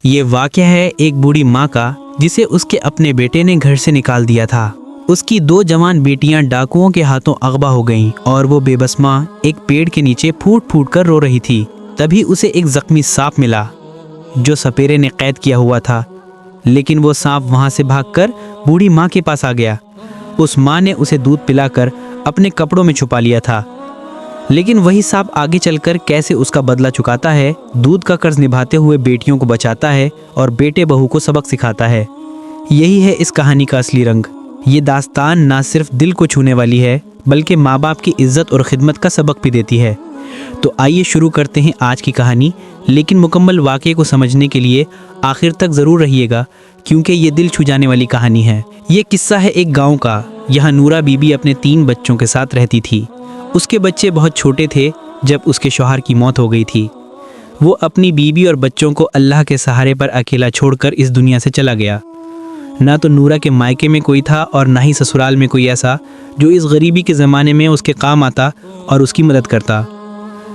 یہ واقعہ ہے ایک بوڑھی ماں کا جسے اس کے اپنے بیٹے نے گھر سے نکال دیا تھا۔ اس کی 2 جوان بیٹیاں ڈاکوؤں کے ہاتھوں اغوا ہو گئیں اور وہ بے بس ماں ایک پیڑ کے نیچے پھوٹ پھوٹ کر رو رہی تھی۔ تبھی اسے ایک زخمی سانپ ملا جو سپیرے نے قید کیا ہوا تھا، لیکن وہ سانپ وہاں سے بھاگ کر بوڑھی ماں کے پاس آ گیا۔ اس ماں نے اسے دودھ پلا کر اپنے کپڑوں میں چھپا لیا تھا، لیکن وہی سانپ آگے چل کر کیسے اس کا بدلہ چکاتا ہے، دودھ کا قرض نبھاتے ہوئے بیٹیوں کو بچاتا ہے اور بیٹے بہو کو سبق سکھاتا ہے۔ یہی ہے اس کہانی کا اصلی رنگ۔ یہ داستان نہ صرف دل کو چھونے والی ہے بلکہ ماں باپ کی عزت اور خدمت کا سبق بھی دیتی ہے۔ تو آئیے شروع کرتے ہیں آج کی کہانی، لیکن مکمل واقعے کو سمجھنے کے لیے آخر تک ضرور رہیے گا کیونکہ یہ دل چھو جانے والی کہانی ہے۔ یہ قصہ ہے ایک گاؤں کا۔ یہاں نورا بی بی اپنے 3 بچوں کے ساتھ رہتی تھی۔ اس کے بچے بہت چھوٹے تھے جب اس کے شوہر کی موت ہو گئی تھی۔ وہ اپنی بیوی اور بچوں کو اللہ کے سہارے پر اکیلا چھوڑ کر اس دنیا سے چلا گیا۔ نہ تو نورا کے مائکے میں کوئی تھا اور نہ ہی سسرال میں کوئی ایسا جو اس غریبی کے زمانے میں اس کے کام آتا اور اس کی مدد کرتا۔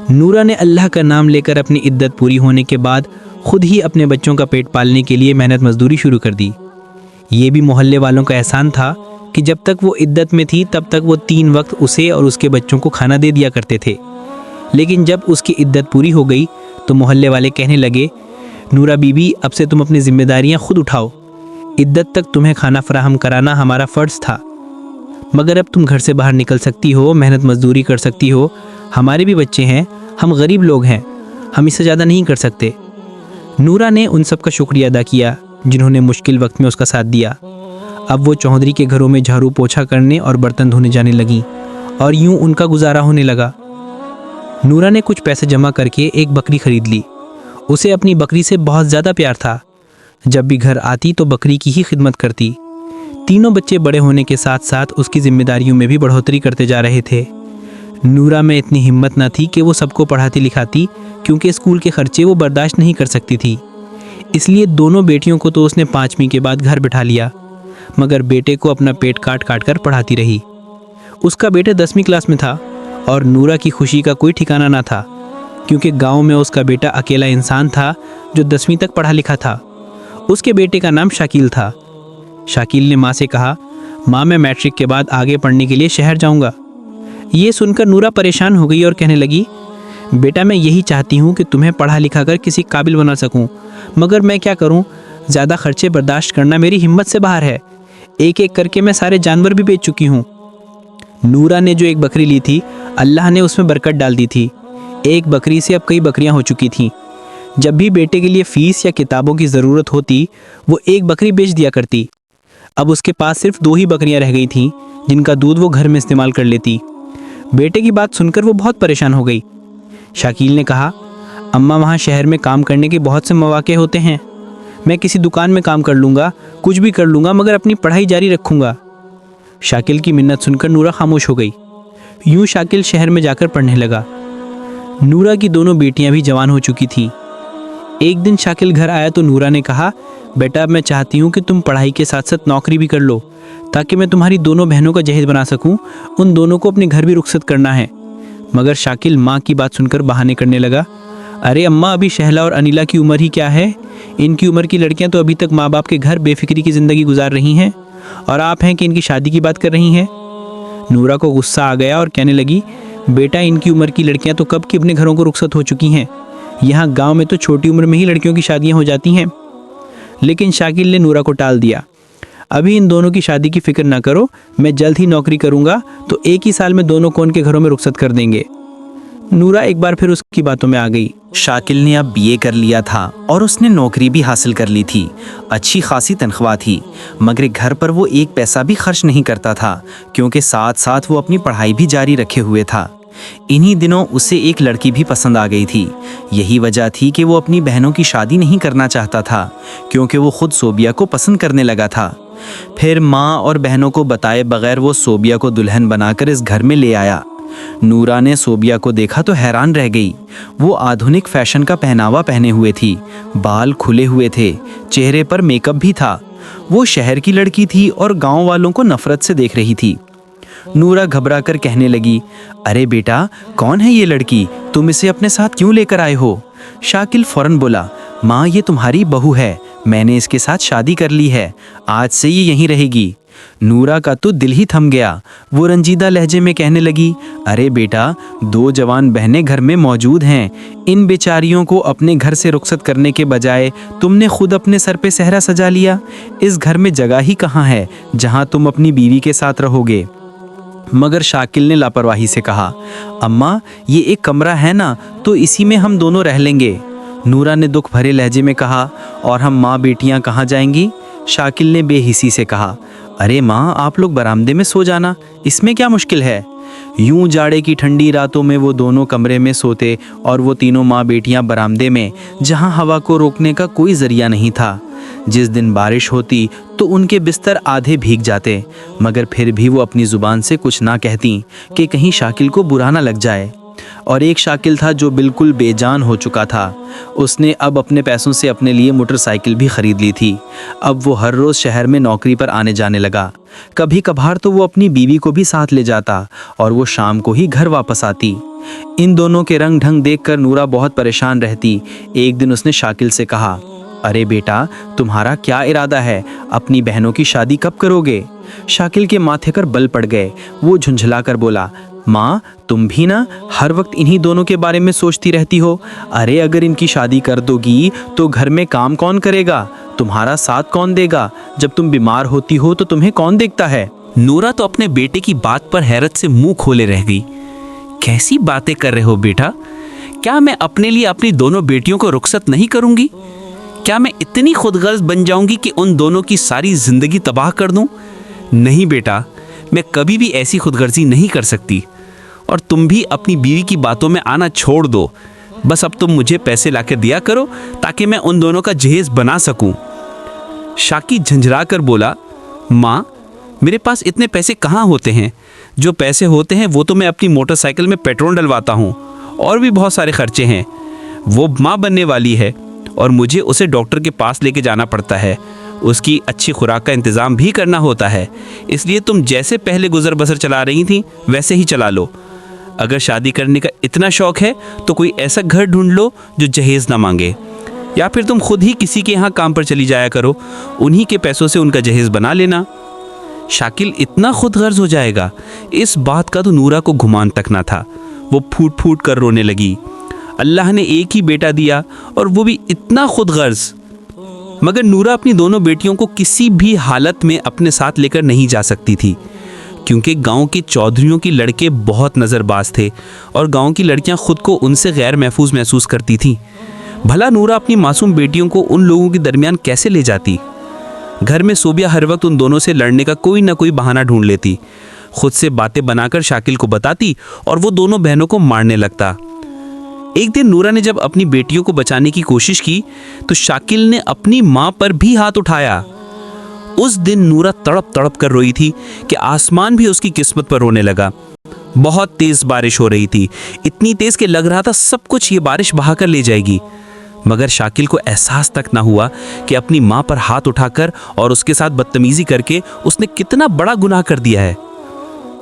نورا نے اللہ کا نام لے کر اپنی عدت پوری ہونے کے بعد خود ہی اپنے بچوں کا پیٹ پالنے کے لیے محنت مزدوری شروع کر دی۔ یہ بھی محلے والوں کا احسان تھا کہ جب تک وہ عدت میں تھی تب تک وہ 3 وقت اسے اور اس کے بچوں کو کھانا دے دیا کرتے تھے، لیکن جب اس کی عدت پوری ہو گئی تو محلے والے کہنے لگے، نورا بی بی اب سے تم اپنی ذمہ داریاں خود اٹھاؤ۔ عدت تک تمہیں کھانا فراہم کرانا ہمارا فرض تھا، مگر اب تم گھر سے باہر نکل سکتی ہو، محنت مزدوری کر سکتی ہو۔ ہمارے بھی بچے ہیں، ہم غریب لوگ ہیں، ہم اس سے زیادہ نہیں کر سکتے۔ نورا نے ان سب کا شکریہ ادا کیا جنہوں نے مشکل وقت میں اس کا ساتھ دیا۔ اب وہ چوہدری کے گھروں میں جھاڑو پوچھا کرنے اور برتن دھونے جانے لگیں اور یوں ان کا گزارا ہونے لگا۔ نورا نے کچھ پیسے جمع کر کے ایک بکری خرید لی۔ اسے اپنی بکری سے بہت زیادہ پیار تھا۔ جب بھی گھر آتی تو بکری کی ہی خدمت کرتی۔ تینوں بچے بڑے ہونے کے ساتھ ساتھ اس کی ذمہ داریوں میں بھی بڑھوتری کرتے جا رہے تھے۔ نورا میں اتنی ہمت نہ تھی کہ وہ سب کو پڑھاتی لکھاتی، کیونکہ اسکول کے خرچے وہ برداشت نہیں کر سکتی تھی۔ اس لیے دونوں بیٹیوں کو تو اس نے 5ویں کے بعد گھر بٹھا لیا، مگر بیٹے کو اپنا پیٹ کاٹ کاٹ کر پڑھاتی رہی۔ اس کا بیٹا 10ویں کلاس میں تھا اور نورا کی خوشی کا کوئی ٹھکانہ نہ تھا، کیونکہ گاؤں میں اس کا بیٹا اکیلا انسان تھا جو 10ویں تک پڑھا لکھا تھا۔ اس کے بیٹے کا نام شاکیل تھا۔ شاکیل نے ماں سے کہا، ماں میں میٹرک کے بعد آگے پڑھنے کے لیے شہر جاؤں گا۔ یہ سن کر نورا پریشان ہو گئی اور کہنے لگی، بیٹا میں یہی چاہتی ہوں کہ تمہیں پڑھا لکھا کر کسی قابل بنا سکوں، مگر میں کیا کروں، زیادہ خرچے برداشت کرنا میری ہمت سے باہر ہے۔ ایک ایک کر کے میں سارے جانور بھی بیچ چکی ہوں۔ نورا نے جو ایک بکری لی تھی، اللہ نے اس میں برکت ڈال دی تھی۔ ایک بکری سے اب کئی بکریاں ہو چکی تھیں۔ جب بھی بیٹے کے لیے فیس یا کتابوں کی ضرورت ہوتی وہ ایک بکری بیچ دیا کرتی۔ اب اس کے پاس صرف 2 ہی بکریاں رہ گئی تھیں جن کا دودھ وہ گھر میں استعمال کر لیتی۔ بیٹے کی بات سن کر وہ بہت پریشان ہو گئی۔ شاکیل نے کہا، اماں وہاں شہر میں کام کرنے کے بہت سے مواقع ہوتے ہیں، میں کسی دکان میں کام کر لوں گا، کچھ بھی کر لوں گا، مگر اپنی پڑھائی جاری رکھوں گا۔ شاکیل کی منت سن کر نورا خاموش ہو گئی۔ یوں شاکیل شہر میں جا کر پڑھنے لگا۔ نورا کی دونوں بیٹیاں بھی جوان ہو چکی تھیں۔ ایک دن شاکیل گھر آیا تو نورا نے کہا، بیٹا میں چاہتی ہوں کہ تم پڑھائی کے ساتھ ساتھ نوکری بھی کر لو تاکہ میں تمہاری دونوں بہنوں کا جہیز بنا سکوں، ان دونوں کو اپنے گھر بھی رخصت کرنا ہے۔ مگر شاکیل ماں کی بات سن کر بہانے کرنے لگا، ارے اماں ابھی شہلا اور انیلا کی عمر ہی کیا ہے، ان کی عمر کی لڑکیاں تو ابھی تک ماں باپ کے گھر بے فکری کی زندگی گزار رہی ہیں اور آپ ہیں کہ ان کی شادی کی بات کر رہی ہیں۔ نورا کو غصہ آ گیا اور کہنے لگی، بیٹا ان کی عمر کی لڑکیاں تو کب کی اپنے گھروں کو رخصت ہو چکی ہیں، یہاں گاؤں میں تو چھوٹی عمر میں ہی لڑکیوں کی شادیاں ہو جاتی ہیں۔ لیکن شاکیل نے نورا کو ٹال دیا، ابھی ان دونوں کی شادی کی فکر نہ کرو، میں جلد ہی نوکری کروں گا تو ایک ہی سال میں دونوں کو ان کے گھروں میں رخصت کر دیں گے۔ نورا ایک بار پھر اس کی باتوں میں آ گئی۔ شاکیل نے اب BA کر لیا تھا اور اس نے نوکری بھی حاصل کر لی تھی، اچھی خاصی تنخواہ تھی، مگر گھر پر وہ ایک پیسہ بھی خرچ نہیں کرتا تھا کیونکہ ساتھ ساتھ وہ اپنی پڑھائی بھی جاری رکھے ہوئے تھا۔ انہی دنوں اسے ایک لڑکی بھی پسند آ گئی تھی۔ یہی وجہ تھی کہ وہ اپنی بہنوں کی شادی نہیں کرنا چاہتا تھا کیونکہ وہ خود صوبیہ کو پسند کرنے لگا تھا۔ پھر ماں اور بہنوں کو بتائے بغیر وہ صوبیہ کو دلہن بنا کر اس گھر میں لے آیا۔ نورا نے صوبیہ کو دیکھا تو حیران رہ گئی۔ وہ آدھونک فیشن کا پہناوا پہنے ہوئے تھی، بال کھلے ہوئے تھے، چہرے پر میک اپ بھی تھا۔ وہ شہر کی لڑکی تھی اور گاؤں والوں کو نفرت سے دیکھ رہی تھی۔ نورا گھبرا کر کہنے لگی، ارے بیٹا کون ہے یہ لڑکی، تم اسے اپنے ساتھ کیوں لے کر آئے ہو؟ शाकिल फौरन बोला, माँ ये तुम्हारी बहू है, मैंने इसके साथ शादी कर ली है, आज से ये यहीं रहेगी। नूरा का तो दिल ही थम गया। वो रंजीदा लहजे में कहने लगी, अरे बेटा, 2 जवान बहनें घर में मौजूद हैं, इन बेचारियों को अपने घर से रुखसत करने के बजाय तुमने खुद अपने सर पे सहरा सजा लिया। इस घर में जगह ही कहाँ है जहाँ तुम अपनी बीवी के साथ रहोगे। मगर शाकिल ने लापरवाही से कहा, अम्मा ये एक कमरा है ना, तो इसी में हम दोनों रह लेंगे। नूरा ने दुख भरे लहजे में कहा, और हम माँ बेटियाँ कहाँ जाएंगी? शाकिल ने बेहिसी से कहा, अरे माँ आप लोग बरामदे में सो जाना, इसमें क्या मुश्किल है। यूं जाड़े की ठंडी रातों में वो दोनों कमरे में सोते और वो तीनों माँ बेटियाँ बरामदे में, जहाँ हवा को रोकने का कोई जरिया नहीं था। जिस दिन बारिश होती तो उनके बिस्तर आधे भीग जाते, मगर फिर भी वो अपनी ज़ुबान से कुछ ना कहती कि कहीं शाकिल को बुरा ना लग जाए। और एक शाकिल था जो बिल्कुल बेजान हो चुका था। उसने अब अपने पैसों से अपने लिए मोटरसाइकिल भी खरीद ली थी। अब वो हर रोज़ शहर में नौकरी पर आने जाने लगा। कभी कभार तो वो अपनी बीवी को भी साथ ले जाता और वो शाम को ही घर वापस आती। इन दोनों के रंग ढंग देखकर नूरा बहुत परेशान रहती। एक दिन उसने शाकिल से कहा, अरे बेटा, तुम्हारा क्या इरादा है? अपनी बहनों की शादी कब करोगे? शाकिल के माथे पर बल पड़ गए। वो झुंझला कर बोला, माँ तुम भी ना हर वक्त इन्हीं दोनों के बारे में सोचती रहती हो। अरे अगर इनकी शादी कर दोगी तो घर में काम कौन करेगा? तुम्हारा साथ कौन देगा? जब तुम बीमार होती हो तो तुम्हें कौन देखता है? नूरा तो अपने बेटे की बात पर हैरत से मुंह खोले रह गई। कैसी बातें कर रहे हो बेटा? क्या मैं अपने लिए अपनी दोनों बेटियों को रुखसत नहीं करूंगी? क्या मैं इतनी खुदगर्ज बन जाऊंगी कि उन दोनों की सारी जिंदगी तबाह कर दूं? नहीं बेटा, मैं कभी भी ऐसी खुदगर्जी नहीं कर सकती। और तुम भी अपनी बीवी की बातों में आना छोड़ दो। बस अब तुम मुझे पैसे लाके दिया करो ताकि मैं उन दोनों का जहेज बना सकूं। शाकी झंझरा कर बोला, माँ मेरे पास इतने पैसे कहाँ होते हैं? जो पैसे होते हैं वो तो मैं अपनी मोटरसाइकिल में पेट्रोल डलवाता हूँ, और भी बहुत सारे खर्चे हैं। वो माँ बनने वाली है और मुझे उसे डॉक्टर के पास लेके जाना पड़ता है। उसकी अच्छी खुराक का इंतज़ाम भी करना होता है। इसलिए तुम जैसे पहले गुजर बसर चला रही थी वैसे ही चला लो। अगर शादी करने का इतना शौक है तो कोई ऐसा घर ढूंढ लो जो जहेज ना मांगे, या फिर तुम खुद ही किसी के यहाँ काम पर चली जाया करो, उन्हीं के पैसों से उनका जहेज बना लेना। शाकिल इतना खुदगर्ज हो जाएगा, इस बात का तो नूरा को गुमान तक ना था। वो फूट फूट कर रोने लगी। अल्लाह ने एक ही बेटा दिया और वो भी इतना खुदगर्ज। मगर नूरा अपनी दोनों बेटियों को किसी भी हालत में अपने साथ लेकर नहीं जा सकती थी, क्योंकि गांव के चौधरियों की लड़के बहुत नज़रबाज थे और गांव की लड़कियां खुद को उनसे गैर महफूज महसूस करती थीं। भला नूरा अपनी मासूम बेटियों को उन लोगों के दरमियान कैसे ले जाती? घर में सोबिया हर वक्त उन दोनों से लड़ने का कोई ना कोई बहाना ढूंढ लेती, खुद से बातें बनाकर शाकिल को बताती और वो दोनों बहनों को मारने लगता। एक दिन नूरा ने जब अपनी बेटियों को बचाने की कोशिश की तो शाकिल ने अपनी माँ पर भी हाथ उठाया। उस दिन नूरा तड़प तड़प कर रोई थी कि आसमान भी उसकी किस्मत पर रोने लगा। बहुत तेज बारिश हो रही थी, इतनी तेज कि लग रहा था सब कुछ ये बारिश बहा कर ले जाएगी। मगर शाकिल को एहसास तक ना हुआ कि अपनी माँ पर हाथ उठाकर और उसके साथ बदतमीजी करके उसने कितना बड़ा गुनाह कर दिया है।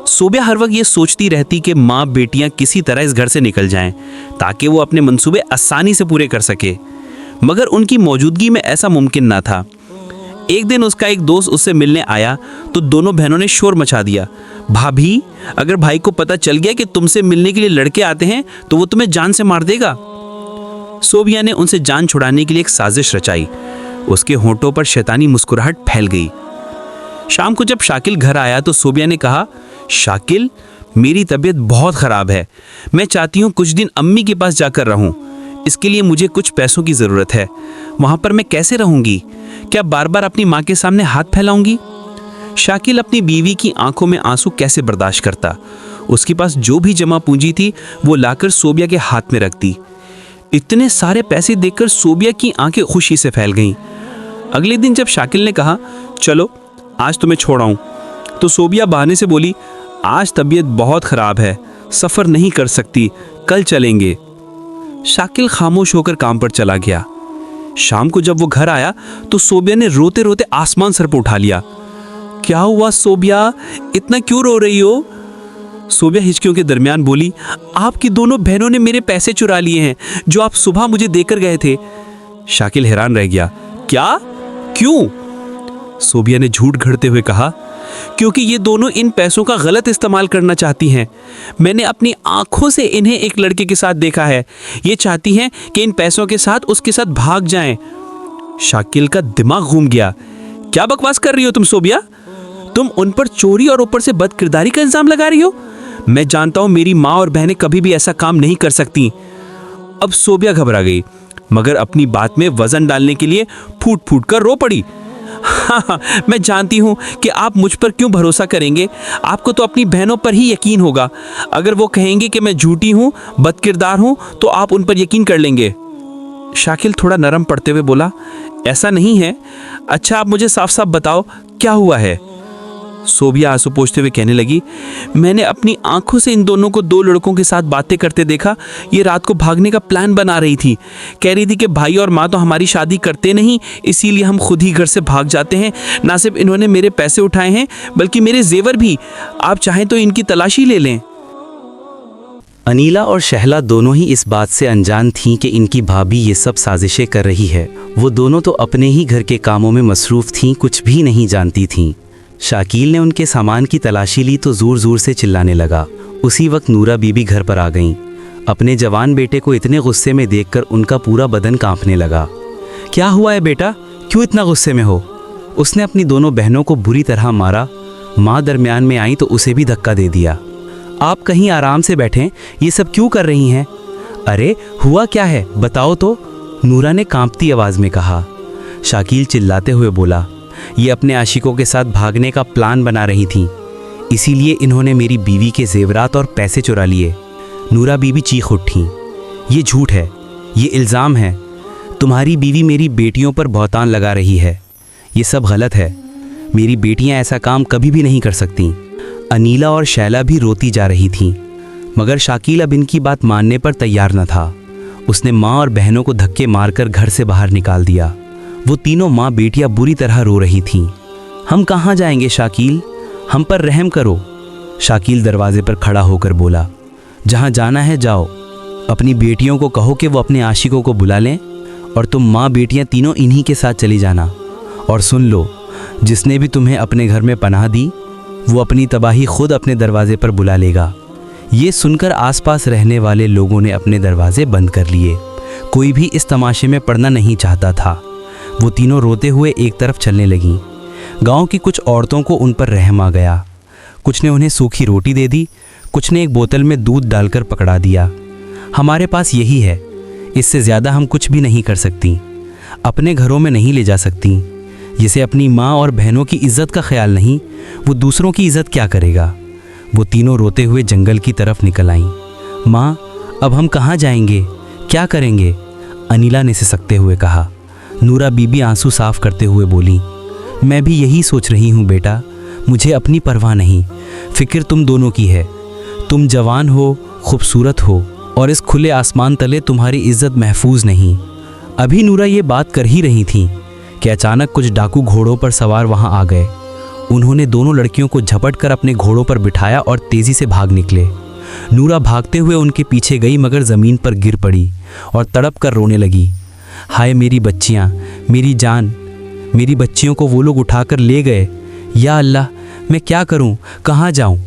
सोबिया हर वक्त ये सोचती रहती कि माँ बेटियां किसी तरह इस घर से निकल जाएं ताकि वो अपने मंसूबे आसानी से पूरे कर सके, मगर उनकी मौजूदगी में ऐसा मुमकिन ना था। एक दिन उसका एक दोस्त उससे मिलने आया तो दोनों बहनों ने शोर मचा दिया, भाभी अगर भाई को पता चल गया कि तुमसे मिलने के लिए लड़के आते हैं तो वो तुम्हें जान से मार देगा। सोबिया ने उनसे जान छुड़ाने के लिए एक साजिश रचाई। उसके होंठों पर शैतानी मुस्कुराहट फैल गई। शाम को जब शाकिल घर आया तो सोबिया ने कहा, शाकिल मेरी तबीयत बहुत ख़राब है, मैं चाहती हूँ कुछ दिन अम्मी के पास जाकर रहूँ। इसके लिए मुझे कुछ पैसों की ज़रूरत है। वहाँ पर मैं कैसे रहूँगी? क्या बार बार अपनी माँ के सामने हाथ फैलाऊंगी? शाकिल अपनी बीवी की आंखों में आंसू कैसे बर्दाश्त करता। उसके पास जो भी जमा पूंजी थी वो लाकर सोबिया के हाथ में रख दी। इतने सारे पैसे देखकर सोबिया की आंखें खुशी से फैल गईं। अगले दिन जब शाकिल ने कहा, चलो आज तुम्हें छोड़ाऊं, तो सोबिया बहाने से बोली, आज तबीयत बहुत ख़राब है, सफ़र नहीं कर सकती, कल चलेंगे। शाकिल खामोश होकर काम पर चला गया। शाम को जब वो घर आया तो सोबिया ने रोते रोते आसमान सर पर उठा लिया। क्या हुआ सोबिया, इतना क्यों रो रही हो? सोबिया हिचकियों के दरमियान बोली, आपकी दोनों बहनों ने मेरे पैसे चुरा लिए हैं जो आप सुबह मुझे देकर गए थे। शाकिल हैरान रह गया। क्या? क्यों? सोबिया ने झूठ घड़ते हुए कहा, क्योंकि ये दोनों इन पैसों का गलत इस्तेमाल करना चाहती हैं। मैंने अपनी आंखों से इन्हें एक लड़के के साथ देखा है। ये चाहती हैं कि इन पैसों के साथ उसके साथ भाग जाएं। शाकिल का दिमाग घूम गया। क्या बकवास कर रही हो तुम सोबिया? तुम उन पर चोरी और ऊपर से बदकिरदारी का इल्जाम लगा रही हो? मैं जानता हूं मेरी माँ और बहनें कभी भी ऐसा काम नहीं कर सकती। अब सोबिया घबरा गई, मगर अपनी बात में वजन डालने के लिए फूट फूट कर रो पड़ी। हाँ, मैं जानती हूँ कि आप मुझ पर क्यों भरोसा करेंगे। आपको तो अपनी बहनों पर ही यकीन होगा। अगर वो कहेंगे कि मैं झूठी हूँ, बदकिरदार हूँ, तो आप उन पर यकीन कर लेंगे। शाकिल थोड़ा नरम पड़ते हुए बोला, ऐसा नहीं है। अच्छा, आप मुझे साफ साफ बताओ क्या हुआ है। सोबिया आंसू पोंछते हुए कहने लगी, मैंने अपनी आंखों से इन दोनों को दो लड़कों के साथ बातें करते देखा। ये रात को भागने का प्लान बना रही थी। कह रही थी कि भाई और माँ तो हमारी शादी करते नहीं, इसीलिए हम खुद ही घर से भाग जाते हैं। ना सिर्फ इन्होंने मेरे पैसे उठाए हैं, बल्कि मेरे जेवर भी। आप चाहें तो इनकी तलाशी ले लें। अनीला और शहला दोनों ही इस बात से अनजान थीं कि इनकी भाभी ये सब साजिशें कर रही है। वो दोनों तो अपने ही घर के कामों में मसरूफ़ थीं, कुछ भी नहीं जानती थीं। शाकिल ने उनके सामान की तलाशी ली तो ज़ोर ज़ोर से चिल्लाने लगा। उसी वक्त नूरा बीबी घर पर आ गईं। अपने जवान बेटे को इतने गुस्से में देखकर उनका पूरा बदन कांपने लगा। क्या हुआ है बेटा, क्यों इतना गुस्से में हो? उसने अपनी दोनों बहनों को बुरी तरह मारा। माँ दरमियान में आई तो उसे भी धक्का दे दिया। आप कहीं आराम से बैठें, ये सब क्यों कर रही हैं? अरे हुआ क्या है, बताओ तो, नूरा ने कांपती आवाज़ में कहा। शाकिल चिल्लाते हुए बोला, ये अपने आशिकों के साथ भागने का प्लान बना रही थीं, इसीलिए इन्होंने मेरी बीवी के जेवरात और पैसे चुरा लिए। नूरा बीबी चीख उठी, ये झूठ है, ये इल्ज़ाम है। तुम्हारी बीवी मेरी बेटियों पर बहुतान लगा रही है। ये सब गलत है। मेरी बेटियां ऐसा काम कभी भी नहीं कर सकती। अनीला और शैला भी रोती जा रही थीं, मगर शाकिल अब इनकी बात मानने पर तैयार न था। उसने माँ और बहनों को धक्के मारकर घर से बाहर निकाल दिया। वो तीनों माँ बेटियां बुरी तरह रो रही थीं। हम कहाँ जाएंगे शाकिल, हम पर रहम करो। शाकिल दरवाजे पर खड़ा होकर बोला, जहाँ जाना है जाओ। अपनी बेटियों को कहो कि वो अपने आशिकों को बुला लें, और तुम माँ बेटियां तीनों इन्हीं के साथ चली जाना। और सुन लो, जिसने भी तुम्हें अपने घर में पनाह दी, वो अपनी तबाही खुद अपने दरवाजे पर बुला लेगा। ये सुनकर आसपास रहने वाले लोगों ने अपने दरवाजे बंद कर लिए। कोई भी इस तमाशे में पड़ना नहीं चाहता था। वो तीनों रोते हुए एक तरफ चलने लगीं। गांव की कुछ औरतों को उन पर रहम आ गया। कुछ ने उन्हें सूखी रोटी दे दी, कुछ ने एक बोतल में दूध डालकर पकड़ा दिया। हमारे पास यही है, इससे ज़्यादा हम कुछ भी नहीं कर सकती। अपने घरों में नहीं ले जा सकती। जिसे अपनी माँ और बहनों की इज़्ज़त का ख्याल नहीं, वो दूसरों की इज़्ज़त क्या करेगा। वो तीनों रोते हुए जंगल की तरफ निकल आईं। माँ, अब हम कहाँ जाएंगे, क्या करेंगे? अनीला ने सिसकते हुए कहा। नूरा बीबी आंसू साफ करते हुए बोली, मैं भी यही सोच रही हूँ बेटा। मुझे अपनी परवाह नहीं, फिक्र तुम दोनों की है। तुम जवान हो, खूबसूरत हो, और इस खुले आसमान तले तुम्हारी इज्जत महफूज नहीं। अभी नूरा ये बात कर ही रही थी कि अचानक कुछ डाकू घोड़ों पर सवार वहाँ आ गए। उन्होंने दोनों लड़कियों को झपट कर अपने घोड़ों पर बिठाया और तेज़ी से भाग निकले। नूरा भागते हुए उनके पीछे गई, मगर ज़मीन पर गिर पड़ी और तड़प कर रोने लगी। हाय मेरी बच्चियाँ, मेरी जान, मेरी बच्चियों को वो लोग उठाकर ले गए। या अल्लाह, मैं क्या करूं, कहाँ जाऊं?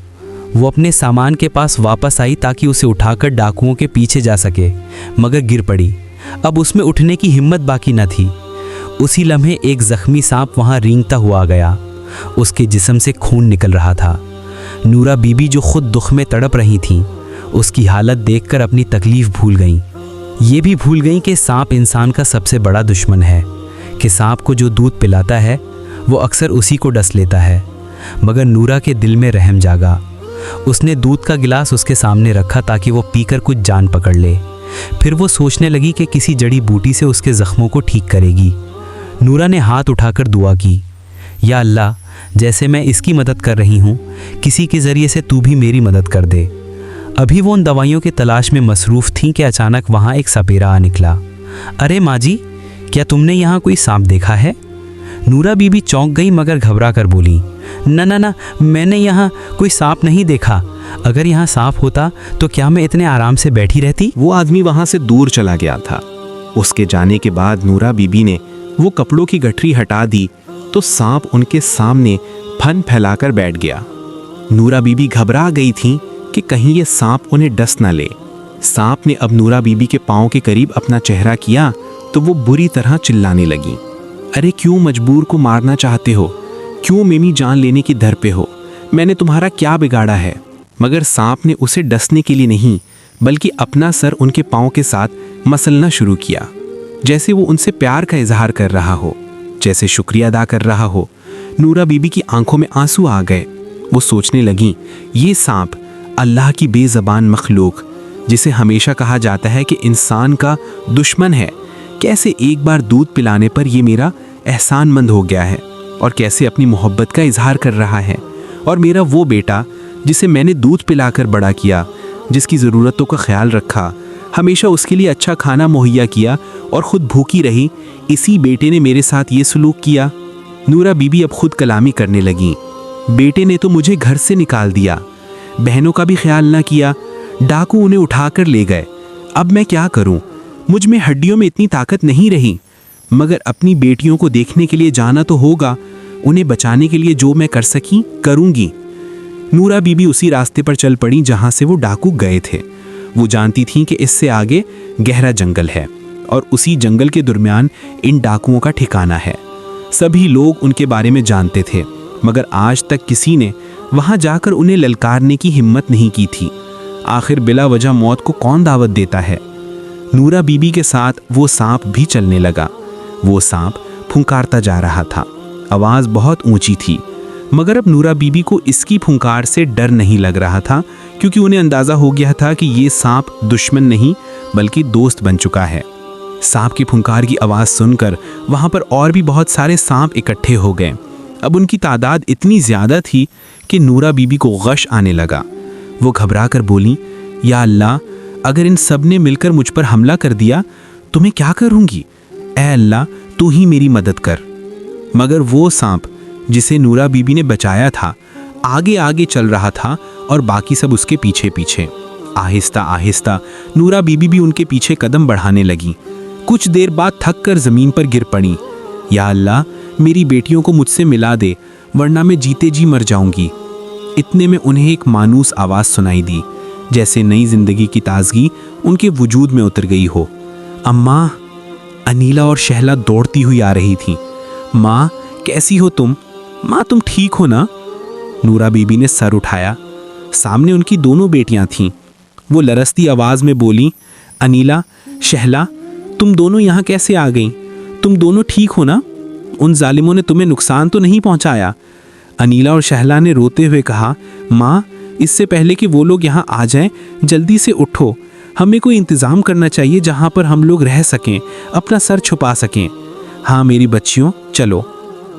वो अपने सामान के पास वापस आई ताकि उसे उठाकर डाकुओं के पीछे जा सके, मगर गिर पड़ी। अब उसमें उठने की हिम्मत बाकी न थी। उसी लम्हे एक ज़ख्मी सांप वहाँ रेंगता हुआ आ गया। उसके जिस्म से खून निकल रहा था। नूरा बीबी जो खुद दुख में तड़प रही थीं, उसकी हालत देखकर अपनी तकलीफ़ भूल गईं। ये भी भूल गईं कि सांप इंसान का सबसे बड़ा दुश्मन है, कि सांप को जो दूध पिलाता है वो अक्सर उसी को डस लेता है। मगर नूरा के दिल में रहम जागा। उसने दूध का गिलास उसके सामने रखा ताकि वो पीकर कुछ जान पकड़ ले। फिर वो सोचने लगी कि किसी जड़ी बूटी से उसके ज़ख्मों को ठीक करेगी। नूरा ने हाथ उठाकर दुआ की, या अल्लाह, जैसे मैं इसकी मदद कर रही हूँ, किसी के ज़रिए से तू भी मेरी मदद कर दे। अभी वो उन दवाइयों की तलाश में मसरूफ़ थीं कि अचानक वहाँ एक सपेरा आ निकला। अरे माँ जी, क्या तुमने यहाँ कोई सांप देखा है? नूरा बीबी चौंक गई, मगर घबरा कर बोली, ना ना ना, मैंने यहाँ कोई सांप नहीं देखा। अगर यहाँ सांप होता तो क्या मैं इतने आराम से बैठी रहती? वो आदमी वहां से दूर चला गया था। उसके जाने के बाद नूरा बीबी ने वो कपड़ों की गठरी हटा दी तो सांप उनके सामने फन फैलाकर बैठ गया। नूरा बीबी घबरा गई थी कि कहीं ये सांप उन्हें डस न ले। सांप ने अब नूरा बीबी के पाँव के करीब अपना चेहरा किया तो वो बुरी तरह चिल्लाने लगी, अरे क्यों मजबूर को मारना चाहते हो? क्यों मेरी जान लेने की दर पे हो? मैंने तुम्हारा क्या बिगाड़ा है? मगर सांप ने उसे डसने के लिए नहीं बल्कि अपना सर उनके पाँव के साथ मसलना शुरू किया, जैसे वो उनसे प्यार का इजहार कर रहा हो, जैसे शुक्रिया अदा कर रहा हो। नूरा बीबी की आंखों में आंसू आ गए। वो सोचने लगी, ये सांप अल्लाह की बेज़बान मखलूक, जिसे हमेशा कहा जाता है कि इंसान का दुश्मन है, कैसे एक बार दूध पिलाने पर ये मेरा एहसानमंद हो गया है और कैसे अपनी मोहब्बत का इजहार कर रहा है। और मेरा वो बेटा जिसे मैंने दूध पिलाकर बड़ा किया, जिसकी ज़रूरतों का ख्याल रखा, हमेशा उसके लिए अच्छा खाना मुहैया किया और ख़ुद भूखी रही, इसी बेटे ने मेरे साथ ये सलूक किया। नूरा बीबी अब खुद कलामी करने लगी, बेटे ने तो मुझे घर से निकाल दिया, बहनों का भी ख्याल ना किया, डाकू उन्हें उठाकर ले गए। अब मैं क्या करूं? मुझ में हड्डियों में इतनी ताकत नहीं रही, मगर अपनी बेटियों को देखने के लिए जाना तो होगा। उन्हें बचाने के लिए जो मैं कर सकी करूंगी। नूरा बीबी उसी रास्ते पर चल पड़ी जहां से वो डाकू गए थे। वो जानती थीं कि इससे आगे गहरा जंगल है और उसी जंगल के दरमियान इन डाकुओं का ठिकाना है। सभी लोग उनके बारे में जानते थे, मगर आज तक किसी ने वहां जाकर उन्हें ललकारने की हिम्मत नहीं की थी। आखिर बिला वजह मौत को कौन दावत देता है? नूरा बीबी के साथ वो सांप भी चलने लगा। वो सांप फुंकारता जा रहा था। आवाज़ बहुत ऊंची थी, मगर अब नूरा बीबी को इसकी फुंकार से डर नहीं लग रहा था, क्योंकि उन्हें अंदाज़ा हो गया था कि ये सांप दुश्मन नहीं बल्कि दोस्त बन चुका है। सांप की फुंकार की आवाज़ सुनकर वहाँ पर और भी बहुत सारे सांप इकट्ठे हो गए। अब उनकी तादाद इतनी ज़्यादा थी कि नूरा बीबी को गश आने लगा। वो घबरा कर बोली, या अल्लाह, अगर इन सब ने मिलकर मुझ पर हमला कर दिया तो मैं क्या करूँगी? ऐ अल्लाह, तू ही मेरी मदद कर। मगर वो सांप जिसे नूरा बीबी ने बचाया था आगे आगे चल रहा था और बाकी सब उसके पीछे पीछे। आहिस्ता आहिस्ता नूरा बीबी भी उनके पीछे कदम बढ़ाने लगी। कुछ देर बाद थक कर ज़मीन पर गिर पड़ी। या अल्लाह, मेरी बेटियों को मुझसे मिला दे, वरना मैं जीते जी मर जाऊंगी। इतने में उन्हें एक मानूस आवाज़ सुनाई दी, जैसे नई जिंदगी की ताजगी उनके वजूद में उतर गई हो। अम्मा! अनीला और शहला दौड़ती हुई आ रही थीं। माँ, कैसी हो तुम? माँ, तुम ठीक हो ना? नूरा बीबी ने सर उठाया। सामने उनकी दोनों बेटियां थीं। वो लरसती आवाज़ में बोली, अनीला, शहला, तुम दोनों यहाँ कैसे आ गईं? तुम दोनों ठीक हो ना? उन जालिमों ने तुम्हें नुकसान तो नहीं पहुँचाया? अनीला और शहला ने रोते हुए कहा, माँ, इससे पहले कि वो लोग यहाँ आ जाएं, जल्दी से उठो। हमें कोई इंतज़ाम करना चाहिए जहाँ पर हम लोग रह सकें, अपना सर छुपा सकें। हाँ मेरी बच्चियों, चलो।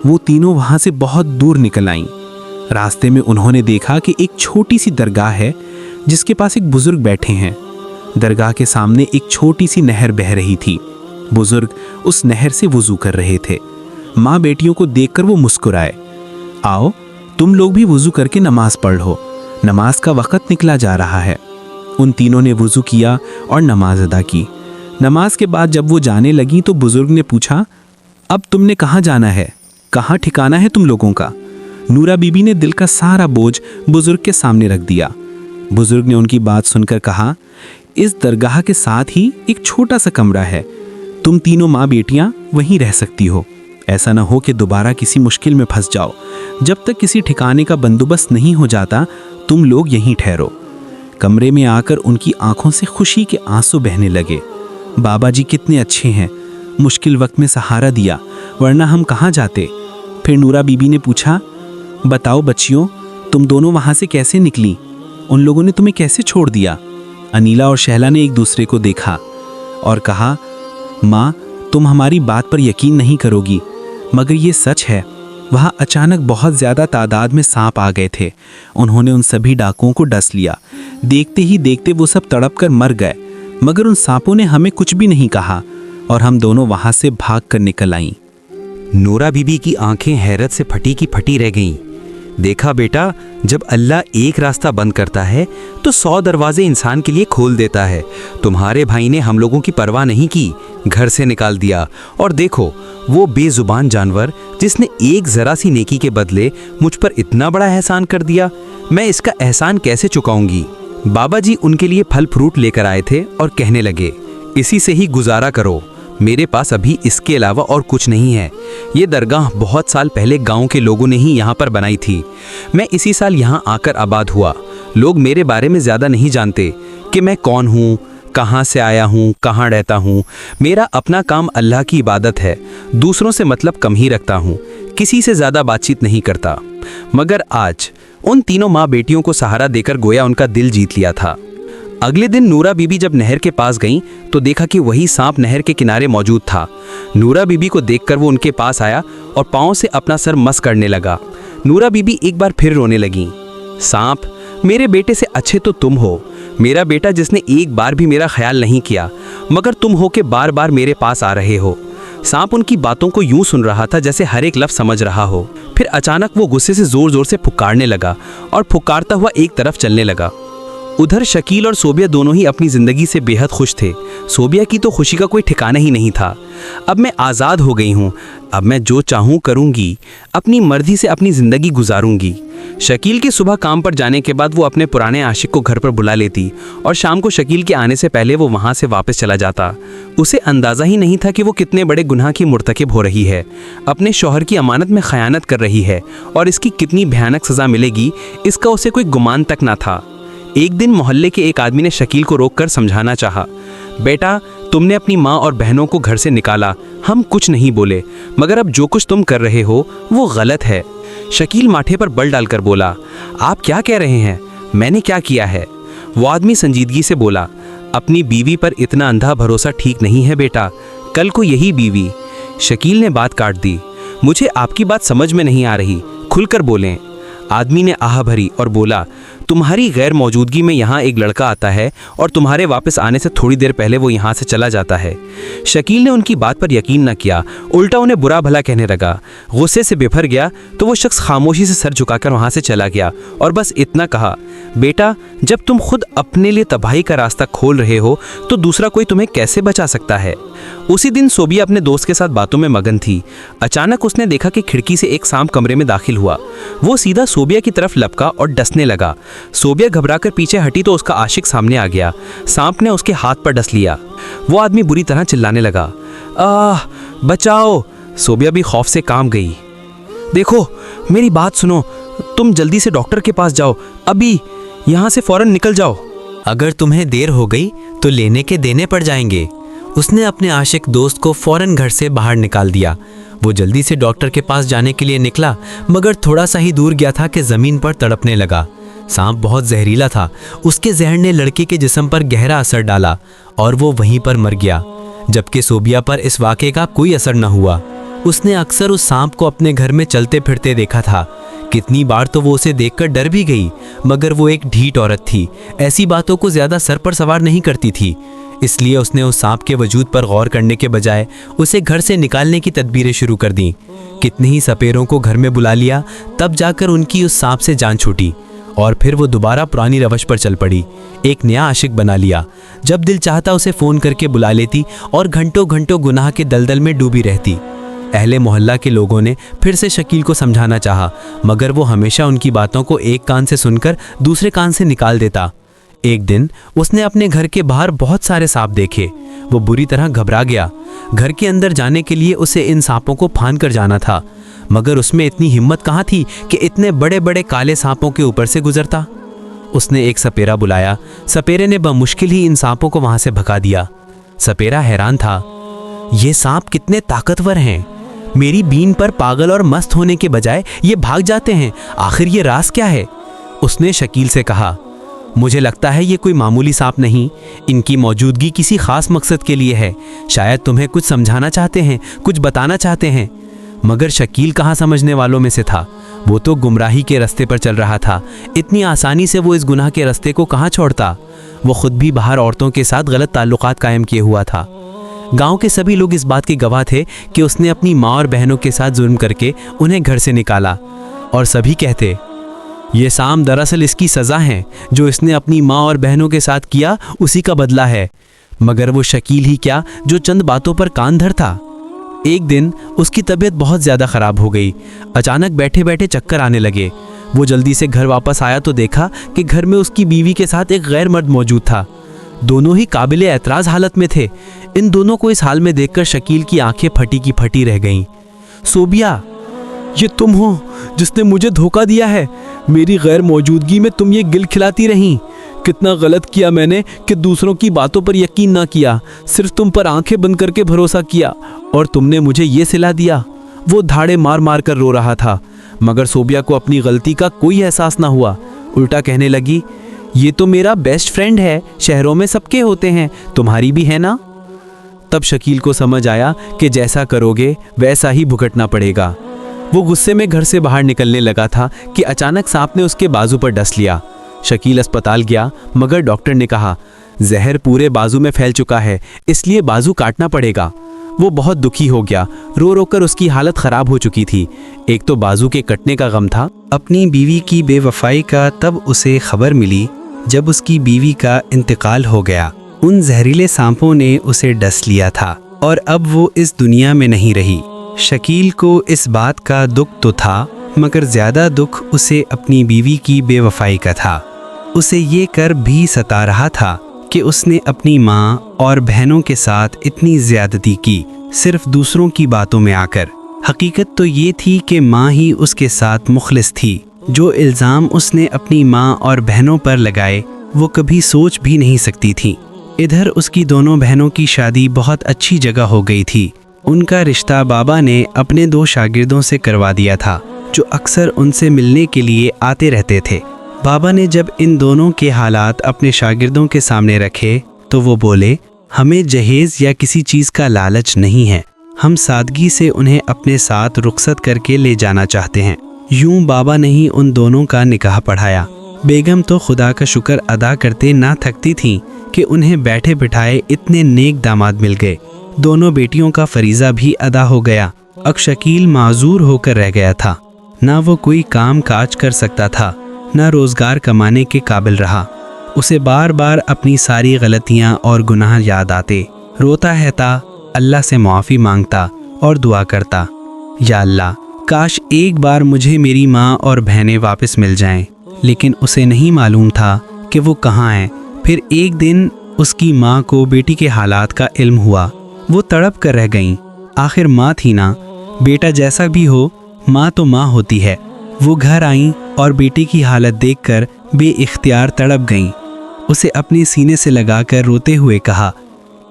वो तीनों वहाँ से बहुत दूर निकल आईं। रास्ते में उन्होंने देखा कि एक छोटी सी दरगाह है जिसके पास एक बुजुर्ग बैठे हैं। दरगाह के सामने एक छोटी सी नहर बह रही थी। बुजुर्ग उस नहर से वुज़ू कर रहे थे। माँ बेटियों को देखकर वो मुस्कुराए। आओ, तुम लोग भी वुज़ू करके नमाज पढ़ लो, नमाज का वक़्त निकला जा रहा है। उन तीनों ने वुज़ू किया और नमाज अदा की। नमाज के बाद जब वो जाने लगी तो बुजुर्ग ने पूछा, अब तुमने कहाँ जाना है? कहाँ ठिकाना है तुम लोगों का? नूरा बीबी ने दिल का सारा बोझ बुजुर्ग के सामने रख दिया। बुजुर्ग ने उनकी बात सुनकर कहा, इस दरगाह के साथ ही एक छोटा सा कमरा है, तुम तीनों माँ बेटियाँ वहीं रह सकती हो। ऐसा ना हो कि दोबारा किसी मुश्किल में फंस जाओ। जब तक किसी ठिकाने का बंदोबस्त नहीं हो जाता, तुम लोग यहीं ठहरो। कमरे में आकर उनकी आंखों से खुशी के आंसू बहने लगे। बाबा जी कितने अच्छे हैं, मुश्किल वक्त में सहारा दिया, वरना हम कहाँ जाते। फिर नूरा बीबी ने पूछा, बताओ बच्चियों, तुम दोनों वहाँ से कैसे निकली? उन लोगों ने तुम्हें कैसे छोड़ दिया? अनीला और शहला ने एक दूसरे को देखा और कहा, माँ, तुम हमारी बात पर यकीन नहीं करोगी, मगर ये सच है। वहाँ अचानक बहुत ज़्यादा तादाद में सांप आ गए थे। उन्होंने उन सभी डाकुओं को डस लिया। देखते ही देखते वो सब तड़प कर मर गए, मगर उन सांपों ने हमें कुछ भी नहीं कहा और हम दोनों वहाँ से भाग कर निकल आईं। नूरा बीबी की आंखें हैरत से फटी की फटी रह गईं। देखा बेटा, जब अल्लाह एक रास्ता बंद करता है तो 100 दरवाजे इंसान के लिए खोल देता है। तुम्हारे भाई ने हम लोगों की परवाह नहीं की, घर से निकाल दिया। और देखो, वो बेजुबान जानवर जिसने एक जरा सी नेकी के बदले मुझ पर इतना बड़ा एहसान कर दिया, मैं इसका एहसान कैसे चुकाऊंगी। बाबा जी उनके लिए फल फ्रूट लेकर आए थे और कहने लगे, इसी से ही गुजारा करो, मेरे पास अभी इसके अलावा और कुछ नहीं है। ये दरगाह बहुत साल पहले गांव के लोगों ने ही यहाँ पर बनाई थी। मैं इसी साल यहाँ आकर आबाद हुआ। लोग मेरे बारे में ज़्यादा नहीं जानते कि मैं कौन हूँ, कहाँ से आया हूँ, कहाँ रहता हूँ। मेरा अपना काम अल्लाह की इबादत है। दूसरों से मतलब कम ही रखता हूँ, किसी से ज़्यादा बातचीत नहीं करता। मगर आज उन तीनों माँ बेटियों को सहारा देकर गोया उनका दिल जीत लिया था। अगले दिन नूरा बीबी जब नहर के पास गईं तो देखा कि वही सांप नहर के किनारे मौजूद था। नूरा बीबी को देखकर वो उनके पास आया और पाँव से अपना सर मस करने लगा। नूरा बीबी एक बार फिर रोने लगीं। सांप, मेरे बेटे से अच्छे तो तुम हो, मेरा बेटा जिसने एक बार भी मेरा ख्याल नहीं किया, मगर तुम हो के बार बार मेरे पास आ रहे हो। सांप उनकी बातों को यूं सुन रहा था जैसे हर एक लफ्ज़ समझ रहा हो। फिर अचानक वो गुस्से से जोर जोर से फुकारने लगा और फुकारता हुआ एक तरफ चलने लगा। उधर शकील और सोबिया दोनों ही अपनी ज़िंदगी से बेहद खुश थे। सोबिया की तो खुशी का कोई ठिकाना ही नहीं था। अब मैं आज़ाद हो गई हूँ, अब मैं जो चाहूँ करूँगी, अपनी मर्जी से अपनी ज़िंदगी गुजारूँगी। शकील के सुबह काम पर जाने के बाद वो अपने पुराने आशिक को घर पर बुला लेती और शाम को शकील के आने से पहले वो वहाँ से वापस चला जाता। उसे अंदाज़ा ही नहीं था कि वो कितने बड़े गुनाह की मुर्तकिब हो रही है, अपने शौहर की अमानत में खयानत कर रही है और इसकी कितनी भयानक सज़ा मिलेगी इसका उसे कोई गुमान तक ना था। एक दिन मोहल्ले के एक आदमी ने शकील को रोककर समझाना चाहा, बेटा तुमने अपनी माँ और बहनों को घर से निकाला, हम कुछ नहीं बोले, मगर अब जो कुछ तुम कर रहे हो वो गलत है। शकील माथे पर बल डालकर बोला, आप क्या कह रहे हैं, मैंने क्या किया है? वो आदमी संजीदगी से बोला, अपनी बीवी पर इतना अंधा भरोसा ठीक नहीं है बेटा, कल को यही बीवी। शकील ने बात काट दी, मुझे आपकी बात समझ में नहीं आ रही, खुलकर बोलें। आदमी ने आह भरी और बोला, तुम्हारी गैर मौजूदगी में यहाँ एक लड़का आता है और तुम्हारे वापस आने से थोड़ी देर पहले वो यहाँ से चला जाता है। शकील ने उनकी बात पर यकीन न किया, उल्टा उन्हें बुरा भला कहने लगा। गुस्से से बिफर गया तो वो शख्स खामोशी से सर झुकाकर वहाँ से चला गया और बस इतना कहा, बेटा जब तुम खुद अपने लिए तबाही का रास्ता खोल रहे हो तो दूसरा कोई तुम्हें कैसे बचा सकता है। उसी दिन सोबिया अपने दोस्त के साथ बातों में मगन थी। अचानक उसने देखा कि खिड़की से एक सांप कमरे में दाखिल हुआ। वो सीधा सोबिया की तरफ लपका और डसने लगा। सोबिया घबराकर पीछे हटी तो उसका आशिक सामने आ गया। सांप ने उसके हाथ पर डस लिया। वो आदमी बुरी तरह चिल्लाने लगा, आह बचाओ। सोबिया भी खौफ से कांप गई। देखो मेरी बात सुनो, तुम जल्दी से डॉक्टर के पास जाओ, अभी यहाँ से फौरन निकल जाओ। अगर तुम्हें देर हो गई तो लेने के देने पड़ जाएंगे। उसने अपने आशिक दोस्त को फौरन घर से बाहर निकाल दिया। वो जल्दी से डॉक्टर के पास जाने के लिए निकला, मगर थोड़ा सा ही दूर गया था कि ज़मीन पर तड़पने लगा। सांप बहुत जहरीला था। उसके जहर ने लड़के के जिस्म पर गहरा असर डाला और वो वहीं पर मर गया, जबकि सोबिया पर इस वाक़े का कोई असर न हुआ। उसने अक्सर उस सांप को अपने घर में चलते फिरते देखा था। कितनी बार तो वो उसे देखकर डर भी गई, मगर वो एक ढीठ औरत थी, ऐसी बातों को ज़्यादा सर पर सवार नहीं करती थी। इसलिए उसने उस सांप के वजूद पर गौर करने के बजाय उसे घर से निकालने की तदबीरें शुरू कर दी। कितने ही सपेरों को घर में बुला लिया, तब जाकर उनकी उस सांप से जान छूटी और फिर वो दोबारा पुरानी रवश पर चल पड़ी। एक नया आशिक बना लिया। जब दिल चाहता उसे फ़ोन करके बुला लेती और घंटों घंटों गुनाह के दलदल में डूबी रहती। अहले मोहल्ला के लोगों ने फिर से शकील को समझाना चाहा, मगर वो हमेशा उनकी बातों को एक कान से सुनकर दूसरे कान से निकाल देता। एक दिन उसने अपने घर के बाहर बहुत सारे सांप देखे। वो बुरी तरह घबरा गया। घर के अंदर जाने के लिए उसे इन सांपों को फांद कर जाना था, मगर उसमें इतनी हिम्मत कहाँ थी कि इतने बड़े बड़े काले सांपों के ऊपर से गुजरता। उसने एक सपेरा बुलाया। सपेरे ने बमुश्किल ही इन सांपों को वहाँ से भगा दिया। सपेरा हैरान था, ये सांप कितने ताकतवर हैं। मेरी बीन पर पागल और मस्त होने के बजाय ये भाग जाते हैं, आखिर ये राज क्या है? उसने शकील से कहा, मुझे लगता है ये कोई मामूली सांप नहीं, इनकी मौजूदगी किसी खास मकसद के लिए है। शायद तुम्हें कुछ समझाना चाहते हैं, कुछ बताना चाहते हैं। मगर शकील कहाँ समझने वालों में से था। वो तो गुमराही के रास्ते पर चल रहा था। इतनी आसानी से वो इस गुनाह के रास्ते को कहाँ छोड़ता। वो खुद भी बाहर औरतों के साथ गलत ताल्लुकात कायम किए हुआ था। गांव के सभी लोग इस बात के गवाह थे कि उसने अपनी माँ और बहनों के साथ जुल्म करके उन्हें घर से निकाला, और सभी कहते ये सांप दरअसल इसकी सज़ा है, जो इसने अपनी माँ और बहनों के साथ किया उसी का बदला है। मगर वो शकील ही क्या जो चंद बातों पर कान धर था। एक दिन उसकी तबीयत बहुत ज़्यादा ख़राब हो गई। अचानक बैठे बैठे चक्कर आने लगे। वो जल्दी से घर वापस आया तो देखा कि घर में उसकी बीवी के साथ एक गैर मर्द मौजूद था। दोनों ही काबिल एतराज़ हालत में थे। इन दोनों को इस हाल में देखकर शकील की आंखें फटी की फटी रह गईं। सोबिया, ये तुम हो जिसने मुझे धोखा दिया है। मेरी गैर मौजूदगी में तुम ये गिल खिलाती रहीं। कितना गलत किया मैंने कि दूसरों की बातों पर यकीन ना किया, सिर्फ तुम पर आंखें बंद करके भरोसा किया और तुमने मुझे ये सिला दिया। वो धाड़े मार मार कर रो रहा था, मगर सोबिया को अपनी गलती का कोई एहसास ना हुआ। उल्टा कहने लगी, ये तो मेरा बेस्ट फ्रेंड है, शहरों में सबके होते हैं, तुम्हारी भी है ना। तब शकील को समझ आया कि जैसा करोगे वैसा ही भुगतना पड़ेगा। वो गुस्से में घर से बाहर निकलने लगा था कि अचानक सांप ने उसके बाजू पर डस लिया। शकील अस्पताल गया, मगर डॉक्टर ने कहा जहर पूरे बाजू में फैल चुका है, इसलिए बाजू काटना पड़ेगा। वो बहुत दुखी हो गया। रो रो कर उसकी हालत ख़राब हो चुकी थी। एक तो बाजू के कटने का गम था, अपनी बीवी की बेवफाई का तब उसे खबर मिली जब उसकी बीवी का इंतकाल हो गया। उन जहरीले सांपों ने उसे डस लिया था और अब वो इस दुनिया में नहीं रही। शकील को इस बात का दुख तो था, मगर ज़्यादा दुख उसे अपनी बीवी की बेवफाई का था। उसे ये कर भी सता रहा था कि उसने अपनी माँ और बहनों के साथ इतनी ज़्यादती की, सिर्फ दूसरों की बातों में आकर। हकीकत तो ये थी कि माँ ही उसके साथ मुखलिस थी। जो इल्ज़ाम उसने अपनी माँ और बहनों पर लगाए वो कभी सोच भी नहीं सकती थी। इधर उसकी दोनों बहनों की शादी बहुत अच्छी जगह हो गई थी। उनका रिश्ता बाबा ने अपने 2 शागिर्दों से करवा दिया था, जो अक्सर उनसे मिलने के लिए आते रहते थे। बाबा ने जब इन दोनों के हालात अपने शागिर्दों के सामने रखे तो वो बोले, हमें जहेज़ या किसी चीज़ का लालच नहीं है, हम सादगी से उन्हें अपने साथ रुखसत करके ले जाना चाहते हैं। यूं बाबा ने ही उन दोनों का निकाह पढ़ाया। बेगम तो खुदा का शुक्र अदा करते ना थकती थीं कि उन्हें बैठे बिठाए इतने नेक दामाद मिल गए। दोनों बेटियों का फरीज़ा भी अदा हो गया। अब शकील माजूर होकर रह गया था। ना वो कोई काम काज कर सकता था, ना रोज़गार कमाने के काबिल रहा। उसे बार बार अपनी सारी गलतियाँ और गुनाह याद आते। रोता रहता, अल्लाह से माफ़ी मांगता और दुआ करता, या अल्लाह काश एक बार मुझे मेरी माँ और बहनें वापस मिल जाएं। लेकिन उसे नहीं मालूम था कि वो कहाँ हैं। फिर एक दिन उसकी माँ को बेटी के हालात का इल्म हुआ। वो तड़प कर रह गईं। आखिर माँ थी ना, बेटा जैसा भी हो माँ तो माँ होती है। वो घर आईं और बेटी की हालत देखकर बेइख्तियार तड़प गईं। उसे अपने सीने से लगाकर रोते हुए कहा,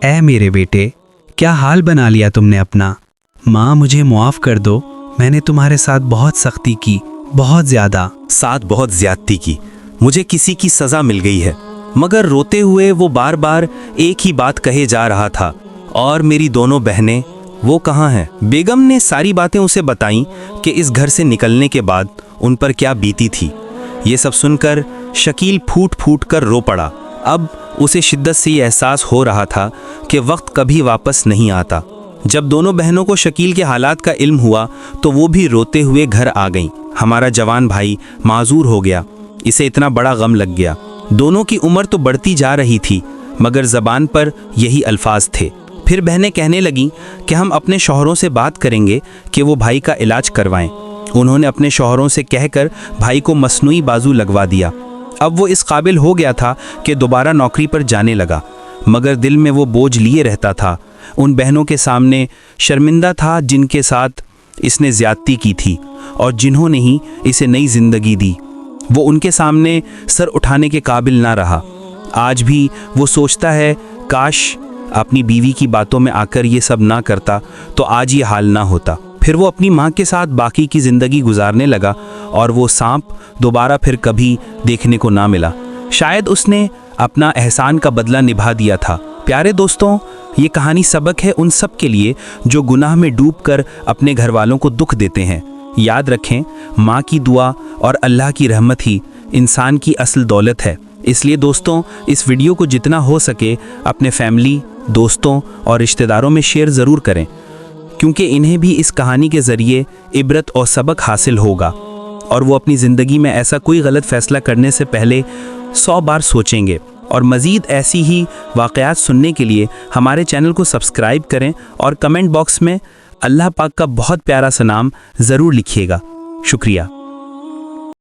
ऐ मेरे बेटे, क्या हाल बना लिया तुमने अपना। माँ मुझे मुआफ़ कर दो, मैंने तुम्हारे साथ बहुत सख्ती की, बहुत ज़्यादा। साथ बहुत ज्यादती की, मुझे किसी की सज़ा मिल गई है। मगर रोते हुए वो बार बार एक ही बात कहे जा रहा था, और मेरी दोनों बहनें वो कहाँ हैं। बेगम ने सारी बातें उसे बताईं कि इस घर से निकलने के बाद उन पर क्या बीती थी। ये सब सुनकर शकील फूट फूट कर रो पड़ा। अब उसे शिद्दत से ये एहसास हो रहा था कि वक्त कभी वापस नहीं आता। जब दोनों बहनों को शकील के हालात का इल्म हुआ तो वो भी रोते हुए घर आ गईं। हमारा जवान भाई माजूर हो गया, इसे इतना बड़ा गम लग गया। दोनों की उम्र तो बढ़ती जा रही थी, मगर ज़बान पर यही अल्फाज थे। फिर बहनें कहने लगीं कि हम अपने शौहरों से बात करेंगे कि वो भाई का इलाज करवाएं। उन्होंने अपने शौहरों से कहकर भाई को मसनूई बाजू लगवा दिया। अब वो इस काबिल हो गया था कि दोबारा नौकरी पर जाने लगा, मगर दिल में वो बोझ लिए रहता था। उन बहनों के सामने शर्मिंदा था जिनके साथ इसने ज़्यादती की थी और जिन्होंने ही इसे नई ज़िंदगी दी। वो उनके सामने सर उठाने के काबिल ना रहा। आज भी वो सोचता है, काश अपनी बीवी की बातों में आकर ये सब ना करता तो आज ये हाल ना होता। फिर वो अपनी माँ के साथ बाकी की ज़िंदगी गुजारने लगा और वो सांप दोबारा फिर कभी देखने को ना मिला। शायद उसने अपना एहसान का बदला निभा दिया था। प्यारे दोस्तों, ये कहानी सबक है उन सब के लिए जो गुनाह में डूबकर अपने घर वालों को दुख देते हैं। याद रखें, माँ की दुआ और अल्लाह की रहमत ही इंसान की असल दौलत है। इसलिए दोस्तों, इस वीडियो को जितना हो सके अपने फैमिली, दोस्तों और रिश्तेदारों में शेयर ज़रूर करें, क्योंकि इन्हें भी इस कहानी के ज़रिए इबरत और सबक हासिल होगा। اور وہ اپنی زندگی میں ایسا کوئی غلط فیصلہ کرنے سے پہلے 100 بار سوچیں گے۔ اور مزید ایسی ہی واقعات سننے کے لیے ہمارے چینل کو سبسکرائب کریں اور کمنٹ باکس میں اللہ پاک کا بہت پیارا سا نام ضرور لکھیے گا۔ شکریہ۔